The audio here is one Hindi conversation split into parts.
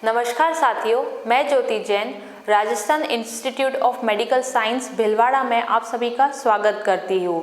नमस्कार साथियों, मैं Jyoti Jain Rajasthan institute of medical science Bhilwara में आप सभी का स्वागत करती हूँ।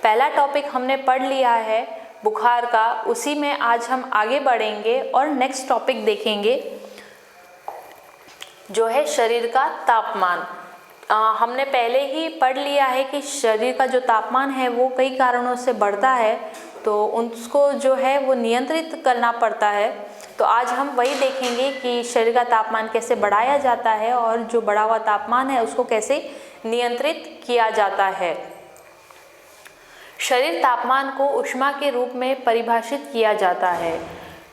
पहला टॉपिक हमने पढ़ लिया है बुखार का, उसी में आज हम आगे बढ़ेंगे और नेक्स्ट टॉपिक देखेंगे जो है शरीर का तापमान। हमने पहले ही पढ़ लिया है कि शरीर का जो तापमान है वो कई कारणों से बढ़ता है, तो उसको जो है वो नियंत्रित करना पड़ता है। तो आज हम वही देखेंगे कि शरीर का तापमान कैसे बढ़ाया जाता है और जो बढ़ा हुआ तापमान है उसको कैसे नियंत्रित किया जाता है। शरीर तापमान को ऊष्मा के रूप में परिभाषित किया जाता है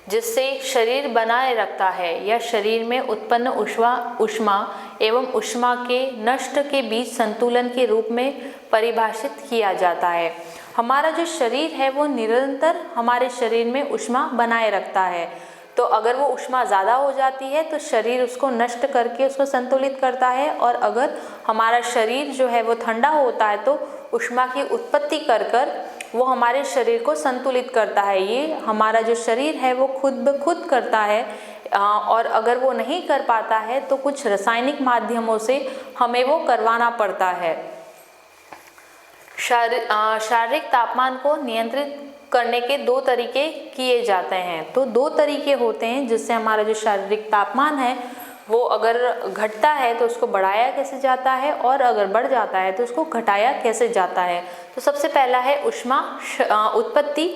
जिससे शरीर बनाए रखता है या शरीर में उत्पन्न ऊष्मा एवं ऊष्मा के नष्ट के बीच संतुलन के रूप में परिभाषित किया जाता है। हमारा जो शरीर है वो निरंतर हमारे शरीर में ऊष्मा बनाए रखता है, तो अगर वो ऊष्मा ज़्यादा हो जाती है तो शरीर उसको नष्ट करके उसको संतुलित करता है, और अगर हमारा शरीर जो है वो ठंडा होता है तो ऊष्मा की उत्पत्ति कर वो हमारे शरीर को संतुलित करता है। ये हमारा जो शरीर है वो खुद ब खुद करता है, और अगर वो नहीं कर पाता है तो कुछ रासायनिक माध्यमों से हमें वो करवाना पड़ता है। शारीरिक तापमान को नियंत्रित करने के दो तरीके किए जाते हैं। तो दो तरीके होते हैं जिससे हमारा जो शारीरिक तापमान है वो अगर घटता है तो उसको बढ़ाया कैसे जाता है, और अगर बढ़ जाता है तो उसको घटाया कैसे जाता है। तो सबसे पहला है ऊष्मा उत्पत्ति,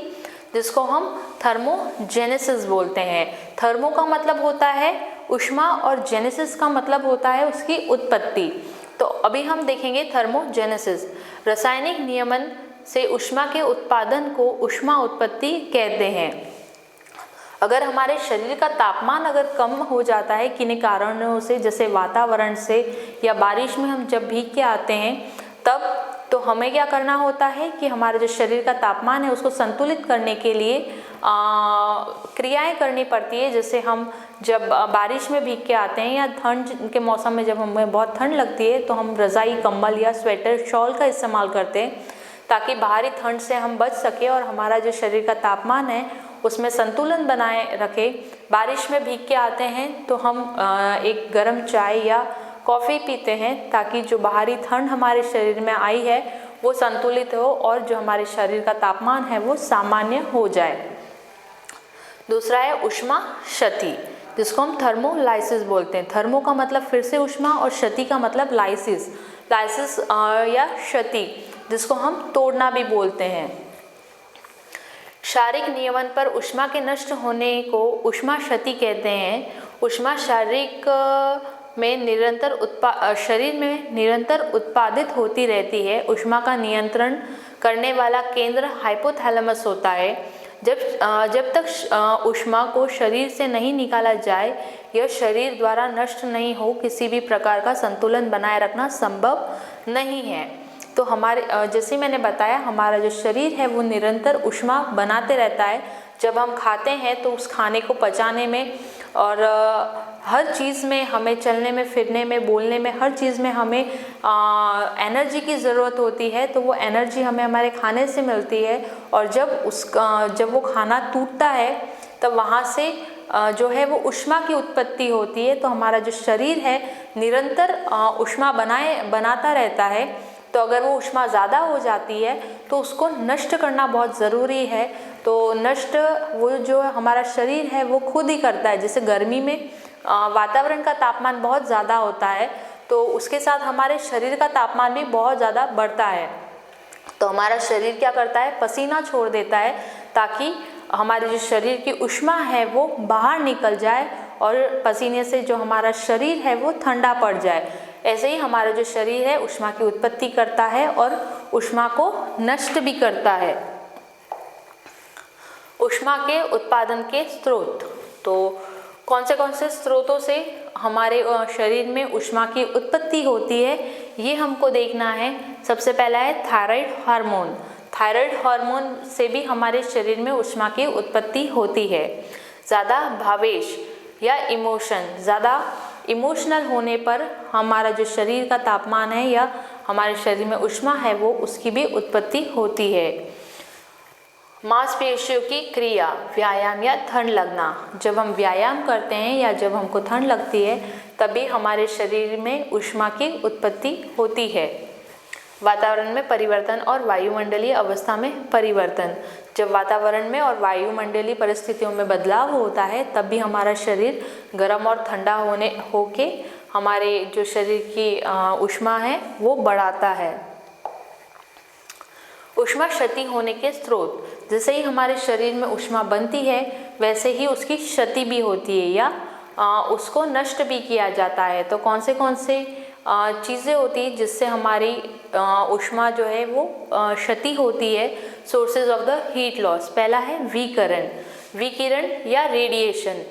जिसको हम थर्मोजेनेसिस बोलते हैं। थर्मो का मतलब होता है ऊष्मा और जेनेसिस का मतलब होता है उसकी उत्पत्ति। तो अभी हम देखेंगे थर्मोजेनेसिस। रासायनिक नियमन से ऊष्मा के उत्पादन को ऊष्मा उत्पत्ति कहते हैं। अगर हमारे शरीर का तापमान अगर कम हो जाता है किन्हीं कारणों से, जैसे वातावरण से या बारिश में हम जब भीग के आते हैं तब, तो हमें क्या करना होता है कि हमारे जो शरीर का तापमान है उसको संतुलित करने के लिए क्रियाएं करनी पड़ती है। जैसे हम जब बारिश में भीग के आते हैं या ठंड के मौसम में जब हमें बहुत ठंड लगती है तो हम रज़ाई, कंबल या स्वेटर, शॉल का इस्तेमाल करते हैं ताकि बाहरी ठंड से हम बच सके और हमारा जो शरीर का तापमान है उसमें संतुलन बनाए रखे। बारिश में भीग के आते हैं तो हम एक गर्म चाय या कॉफ़ी पीते हैं ताकि जो बाहरी ठंड हमारे शरीर में आई है वो संतुलित हो और जो हमारे शरीर का तापमान है वो सामान्य हो जाए। दूसरा है ऊष्मा क्षति, जिसको हम थर्मोलाइसिस बोलते हैं। थर्मो का मतलब फिर से ऊष्मा और क्षति का मतलब लाइसिस या क्षति, जिसको हम तोड़ना भी बोलते हैं। शारीरिक नियमन पर ऊष्मा के नष्ट होने को ऊष्मा क्षति कहते हैं। ऊष्मा शारीरिक में शरीर में निरंतर उत्पादित होती रहती है। ऊष्मा का नियंत्रण करने वाला केंद्र हाइपोथैलेमस होता है। जब तक ऊष्मा को शरीर से नहीं निकाला जाए या शरीर द्वारा नष्ट नहीं हो, किसी भी प्रकार का संतुलन बनाए रखना संभव नहीं है। तो हमारे जैसे मैंने बताया, हमारा जो शरीर है वो निरंतर ऊष्मा बनाते रहता है। जब हम खाते हैं तो उस खाने को पचाने में और हर चीज़ में हमें चलने में, फिरने में, बोलने में, हर चीज़ में हमें एनर्जी की ज़रूरत होती है। तो वो एनर्जी हमें हमारे खाने से मिलती है, और जब वो खाना टूटता है तब वहाँ से जो है वो ऊष्मा की उत्पत्ति होती है। तो हमारा जो शरीर है निरंतर ऊष्मा बनाता रहता है। तो अगर वो ऊष्मा ज़्यादा हो जाती है तो उसको नष्ट करना बहुत ज़रूरी है। तो नष्ट वो जो हमारा शरीर है वो खुद ही करता है। जैसे गर्मी में वातावरण का तापमान बहुत ज़्यादा होता है तो उसके साथ हमारे शरीर का तापमान भी बहुत ज़्यादा बढ़ता है। तो हमारा शरीर क्या करता है, पसीना छोड़ देता है ताकि हमारे जो शरीर की ऊष्मा है वो बाहर निकल जाए और पसीने से जो हमारा शरीर है वो ठंडा पड़ जाए। ऐसे ही हमारा जो शरीर है ऊष्मा की उत्पत्ति करता है और ऊष्मा को नष्ट भी करता है। ऊष्मा के उत्पादन के स्रोत, तो कौन से स्रोतों से हमारे शरीर में ऊष्मा की उत्पत्ति होती है ये हमको देखना है। सबसे पहला है थायराइड हार्मोन। थायराइड हार्मोन से भी हमारे शरीर में ऊष्मा की उत्पत्ति होती है। ज़्यादा भावेश या ज़्यादा इमोशनल होने पर हमारा जो शरीर का तापमान है या हमारे शरीर में ऊष्मा है वो उसकी भी उत्पत्ति होती है। मांसपेशियों की क्रिया, व्यायाम या ठंड लगना। जब हम व्यायाम करते हैं या जब हमको ठंड लगती है तभी हमारे शरीर में ऊष्मा की उत्पत्ति होती है। वातावरण में परिवर्तन और वायुमंडलीय अवस्था में परिवर्तन। जब वातावरण में और वायुमंडलीय परिस्थितियों में बदलाव होता है तब भी हमारा शरीर गर्म और ठंडा होके हमारे जो शरीर की ऊष्मा है वो बढ़ाता है। ऊष्मा क्षति होने के स्रोत, जैसे ही हमारे शरीर में ऊष्मा बनती है वैसे ही उसकी क्षति भी होती है या उसको नष्ट भी किया जाता है। तो कौन से चीज़ें होती है जिससे हमारी ऊष्मा जो है वो क्षति होती है। Sources of the heat loss, पहला है विकिरण या रेडिएशन।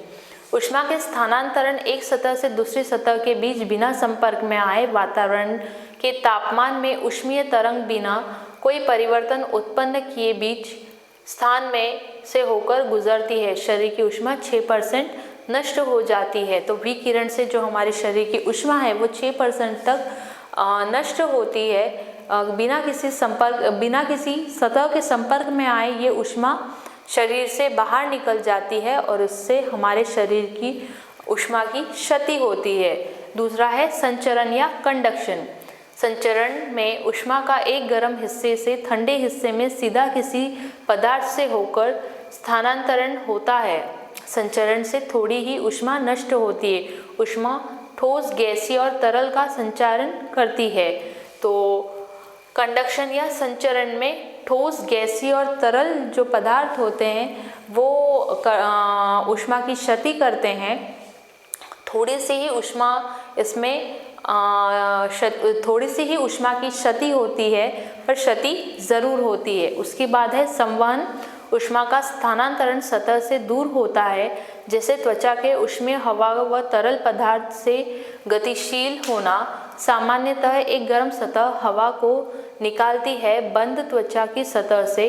ऊष्मा के स्थानांतरण एक सतह से दूसरी सतह के बीच बिना संपर्क में आए वातावरण के तापमान में ऊष्मीय तरंग बिना कोई परिवर्तन उत्पन्न किए बीच स्थान में से होकर गुजरती है। शरीर की ऊष्मा 6% नष्ट हो जाती है। तो विकिरण से जो हमारे शरीर की ऊष्मा है वो 6% तक नष्ट होती है। बिना किसी सतह के संपर्क में आए ये ऊष्मा शरीर से बाहर निकल जाती है और उससे हमारे शरीर की ऊष्मा की क्षति होती है। दूसरा है संचरण या कंडक्शन। संचरण में ऊष्मा का एक गर्म हिस्से से ठंडे हिस्से में सीधा किसी पदार्थ से होकर स्थानांतरण होता है। संचरण से थोड़ी ही ऊष्मा नष्ट होती है। ऊष्मा ठोस, गैसीय और तरल का संचारण करती है। तो कंडक्शन या संचरण में ठोस, गैसीय और तरल जो पदार्थ होते हैं वो ऊष्मा की क्षति करते हैं। थोड़ी सी ही ऊष्मा की क्षति होती है पर क्षति ज़रूर होती है। उसके बाद है संवहन। ऊष्मा का स्थानांतरण सतह से दूर होता है, जैसे त्वचा के ऊष्मीय हवा व तरल पदार्थ से गतिशील होना। सामान्यतः एक गर्म सतह हवा को निकालती है। बंद त्वचा की सतह से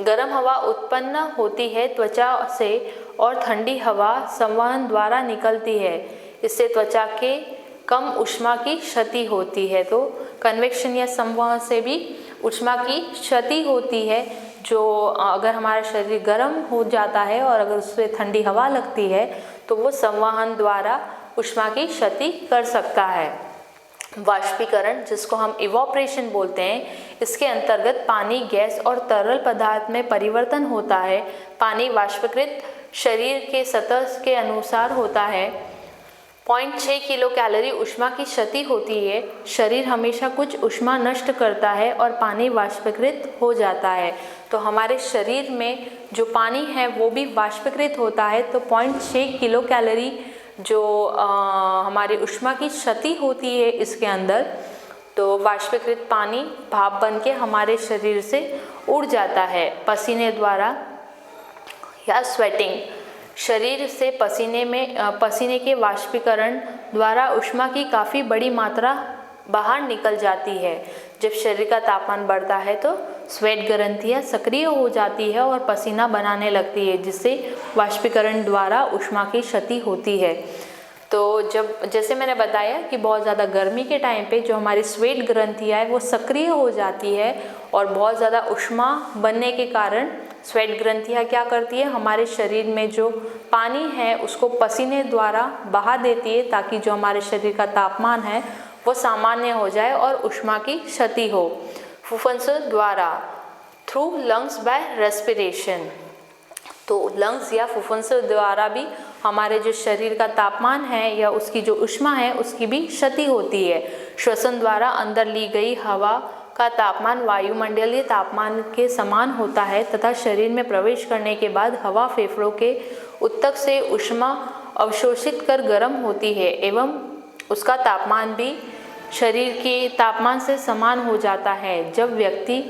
गर्म हवा उत्पन्न होती है त्वचा से और ठंडी हवा संवहन द्वारा निकलती है। इससे त्वचा के कम ऊष्मा की क्षति होती है। तो कन्वेक्शन या संवहन से भी ऊष्मा की क्षति होती है। जो अगर हमारा शरीर गर्म हो जाता है और अगर उससे ठंडी हवा लगती है तो वो संवहन द्वारा ऊष्मा की क्षति कर सकता है। वाष्पीकरण, जिसको हम इवोपरेशन बोलते हैं, इसके अंतर्गत पानी, गैस और तरल पदार्थ में परिवर्तन होता है। पानी वाष्पीकृत शरीर के सतह के अनुसार होता है। 0.6 किलो कैलोरी ऊष्मा की क्षति होती है। शरीर हमेशा कुछ ऊष्मा नष्ट करता है और पानी वाष्पीकृत हो जाता है। तो हमारे शरीर में जो पानी है वो भी वाष्पीकृत होता है। तो 0.6 किलो कैलोरी जो हमारी ऊष्मा की क्षति होती है इसके अंदर, तो वाष्पीकृत पानी भाप बन के हमारे शरीर से उड़ जाता है पसीने द्वारा या स्वेटिंग। शरीर से पसीने के वाष्पीकरण द्वारा ऊष्मा की काफ़ी बड़ी मात्रा बाहर निकल जाती है। जब शरीर का तापमान बढ़ता है तो स्वेट ग्रंथियाँ सक्रिय हो जाती है और पसीना बनाने लगती है, जिससे वाष्पीकरण द्वारा ऊष्मा की क्षति होती है। तो जैसे मैंने बताया कि बहुत ज़्यादा गर्मी के टाइम पे जो हमारी स्वेट ग्रंथियाँ है वो सक्रिय हो जाती है और बहुत ज़्यादा ऊष्मा बनने के कारण स्वेट ग्रंथियाँ क्या करती है, हमारे शरीर में जो पानी है उसको पसीने द्वारा बहा देती है ताकि जो हमारे शरीर का तापमान है वो सामान्य हो जाए और ऊष्मा की क्षति हो। फुफ्फुसों द्वारा, थ्रू लंग्स बाय रेस्पिरेशन। तो लंग्स या फुफ्फुसों द्वारा भी हमारे जो शरीर का तापमान है या उसकी जो ऊष्मा है उसकी भी क्षति होती है। श्वसन द्वारा अंदर ली गई हवा का तापमान वायुमंडलीय तापमान के समान होता है तथा शरीर में प्रवेश करने के बाद हवा फेफड़ों के ऊतक से ऊष्मा अवशोषित कर गर्म होती है एवं उसका तापमान भी शरीर के तापमान से समान हो जाता है। जब व्यक्ति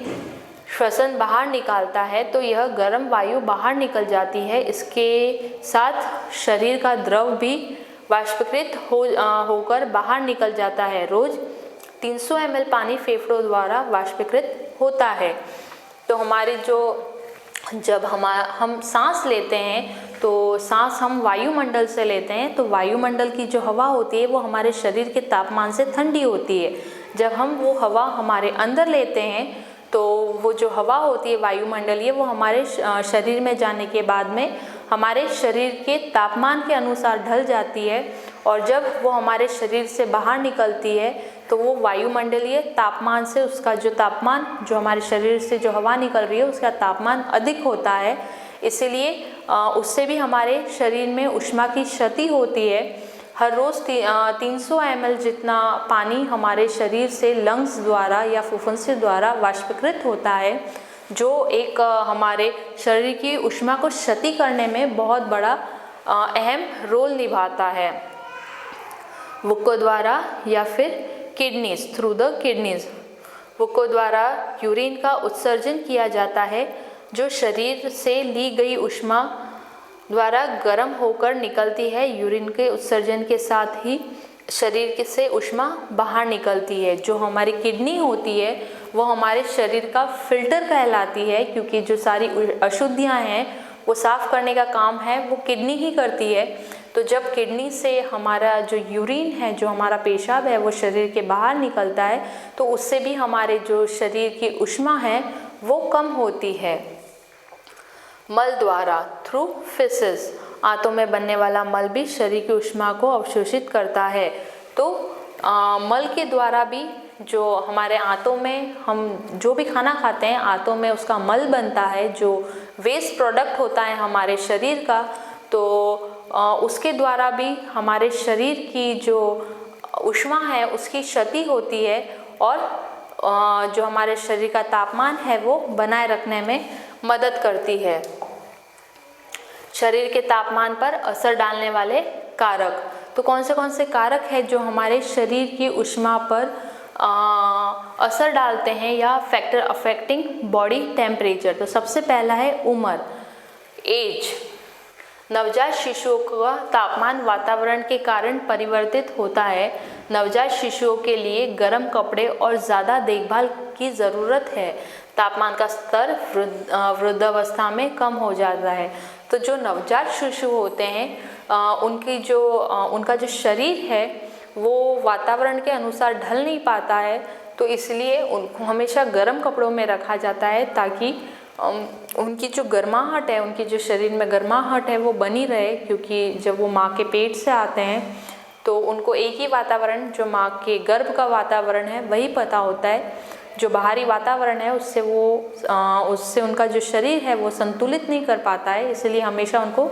श्वसन बाहर निकालता है तो यह गर्म वायु बाहर निकल जाती है। इसके साथ शरीर का द्रव भी वाष्पीकृत होकर बाहर निकल जाता है। रोज 300 ml पानी फेफड़ों द्वारा वाष्पीकृत होता है। तो हमारे जब हम सांस लेते हैं तो सांस हम वायुमंडल से लेते हैं, तो वायुमंडल की जो हवा होती है वो हमारे शरीर के तापमान से ठंडी होती है। जब हम वो हवा हमारे अंदर लेते हैं तो वो जो हवा होती है वायुमंडलीय, वो हमारे शरीर में जाने के बाद में हमारे शरीर के तापमान के अनुसार ढल जाती है, और जब वो हमारे शरीर से बाहर निकलती है तो वो वायुमंडलीय तापमान से, उसका जो तापमान, जो हमारे शरीर से जो हवा निकल रही है उसका तापमान अधिक होता है। इसीलिए उससे भी हमारे शरीर में ऊष्मा की क्षति होती है। हर रोज़ 300 ml जितना पानी हमारे शरीर से लंग्स द्वारा या फुफ्फुस द्वारा वाष्पीकृत होता है, जो एक हमारे शरीर की ऊष्मा को क्षति करने में बहुत बड़ा अहम रोल निभाता है। वृक्कों द्वारा या फिर किडनीज, थ्रू द किडनीज, वृक्कों द्वारा यूरिन का उत्सर्जन किया जाता है, जो शरीर से ली गई ऊष्मा द्वारा गर्म होकर निकलती है। यूरिन के उत्सर्जन के साथ ही शरीर से ऊष्मा बाहर निकलती है। जो हमारी किडनी होती है वो हमारे शरीर का फिल्टर कहलाती है, क्योंकि जो सारी अशुद्धियाँ हैं वो साफ़ करने का काम है वो किडनी ही करती है। तो जब किडनी से हमारा जो यूरिन है, जो हमारा पेशाब है, वो शरीर के बाहर निकलता है तो उससे भी हमारे जो शरीर की ऊष्मा है वो कम होती है। मल द्वारा, थ्रू फिसेस, आंतों में बनने वाला मल भी शरीर की ऊष्मा को अवशोषित करता है। तो मल के द्वारा भी जो हमारे आंतों में, हम जो भी खाना खाते हैं आंतों में उसका मल बनता है, जो वेस्ट प्रोडक्ट होता है हमारे शरीर का, तो उसके द्वारा भी हमारे शरीर की जो ऊष्मा है उसकी क्षति होती है, और जो हमारे शरीर का तापमान है वो बनाए रखने में मदद करती है। शरीर के तापमान पर असर डालने वाले कारक, तो कौन से कारक हैं जो हमारे शरीर की ऊष्मा पर असर डालते हैं या फैक्टर अफेक्टिंग बॉडी टेम्परेचर। तो सबसे पहला है उम्र, एज। नवजात शिशुओं का तापमान वातावरण के कारण परिवर्तित होता है। नवजात शिशुओं के लिए गर्म कपड़े और ज़्यादा देखभाल की ज़रूरत है। तापमान का स्तर वृद्धावस्था में कम हो जाता है। तो जो नवजात शिशु होते हैं उनका जो शरीर है वो वातावरण के अनुसार ढल नहीं पाता है, तो इसलिए उनको हमेशा गर्म कपड़ों में रखा जाता है, ताकि उनकी जो गर्माहट है, उनकी जो शरीर में गर्माहट है वो बनी रहे। क्योंकि जब वो माँ के पेट से आते हैं तो उनको एक ही वातावरण, जो माँ के गर्भ का वातावरण है वही पता होता है। जो बाहरी वातावरण है उससे उनका जो शरीर है वो संतुलित नहीं कर पाता है, इसलिए हमेशा उनको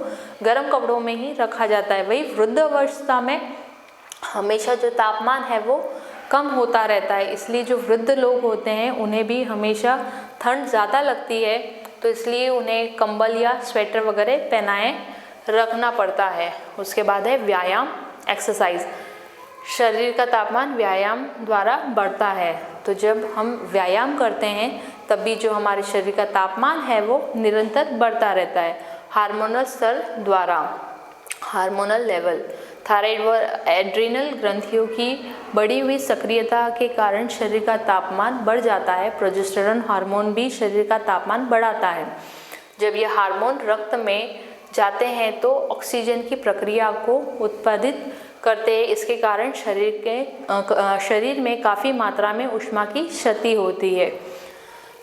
गर्म कपड़ों में ही रखा जाता है। वही वृद्धावस्था में हमेशा जो तापमान है वो कम होता रहता है, इसलिए जो वृद्ध लोग होते हैं उन्हें भी हमेशा ठंड ज़्यादा लगती है, तो इसलिए उन्हें कंबल या स्वेटर वगैरह पहनाए रखना पड़ता है। उसके बाद है व्यायाम, एक्सरसाइज। शरीर का तापमान व्यायाम द्वारा बढ़ता है। तो जब हम व्यायाम करते हैं तब भी जो हमारे शरीर का तापमान है वो निरंतर बढ़ता रहता है। हार्मोनल स्तर द्वारा, हार्मोनल लेवल, थायराइड व एड्रिनल ग्रंथियों की बढ़ी हुई सक्रियता के कारण शरीर का तापमान बढ़ जाता है। प्रोजेस्टेरोन हार्मोन भी शरीर का तापमान बढ़ाता है। जब ये हार्मोन रक्त में जाते हैं तो ऑक्सीजन की प्रक्रिया को उत्पादित करते हैं। इसके कारण शरीर में काफ़ी मात्रा में ऊष्मा की क्षति होती है।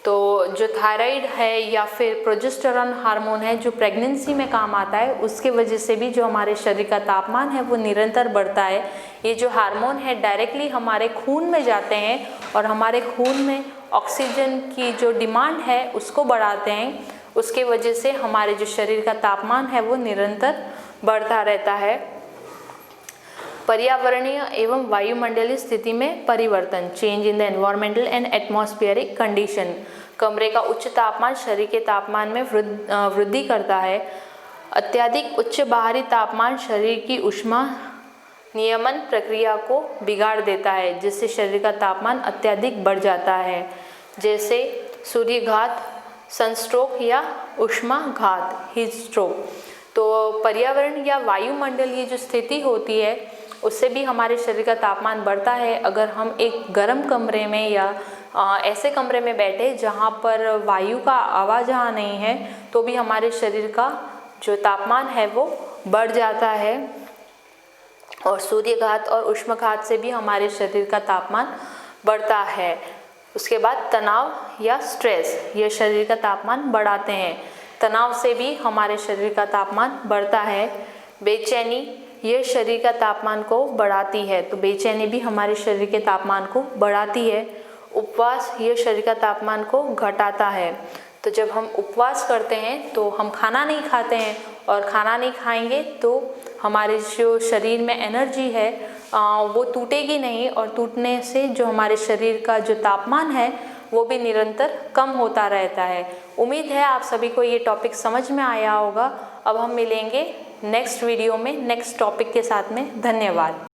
तो जो थायराइड है या फिर प्रोजेस्टेरोन हार्मोन है जो प्रेगनेंसी में काम आता है, उसके वजह से भी जो हमारे शरीर का तापमान है वो निरंतर बढ़ता है। ये जो हार्मोन है डायरेक्टली हमारे खून में जाते हैं और हमारे खून में ऑक्सीजन की जो डिमांड है उसको बढ़ाते हैं। उसके वजह से हमारे जो शरीर का तापमान है वो निरंतर बढ़ता रहता है। पर्यावरणीय एवं वायुमंडलीय स्थिति में परिवर्तन, change in the environmental and atmospheric condition. कमरे का उच्च तापमान शरीर के तापमान में वृद्धि करता है। अत्यधिक उच्च बाहरी तापमान शरीर की ऊष्मा नियमन प्रक्रिया को बिगाड़ देता है, जिससे शरीर का तापमान अत्यधिक बढ़ जाता है, जैसे सूर्यघात, सनस्ट्रोक या ऊष्माघात, हीट स्ट्रोक। तो पर्यावरण या वायुमंडलीय जो स्थिति होती है उससे भी हमारे शरीर का तापमान बढ़ता है। अगर हम एक गर्म कमरे में या ऐसे कमरे में बैठे जहाँ पर वायु का आवाजाही नहीं है तो भी हमारे शरीर का जो तापमान है वो बढ़ जाता है। और सूर्यघात और ऊष्माघात से भी हमारे शरीर का तापमान बढ़ता है। उसके बाद तनाव या स्ट्रेस, ये शरीर का तापमान बढ़ाते हैं। तनाव से भी हमारे शरीर का तापमान बढ़ता है। बेचैनी, ये शरीर का तापमान को बढ़ाती है, तो बेचैनी भी हमारे शरीर के तापमान को बढ़ाती है। उपवास, ये शरीर का तापमान को घटाता है। तो जब हम उपवास करते हैं तो हम खाना नहीं खाते हैं, और खाना नहीं खाएंगे तो हमारे जो शरीर में एनर्जी है वो टूटेगी नहीं, और टूटने से जो हमारे शरीर का जो तापमान है वो भी निरंतर कम होता रहता है। उम्मीद है आप सभी को ये टॉपिक समझ में आया होगा। अब हम मिलेंगे नेक्स्ट वीडियो में नेक्स्ट टॉपिक के साथ में। धन्यवाद।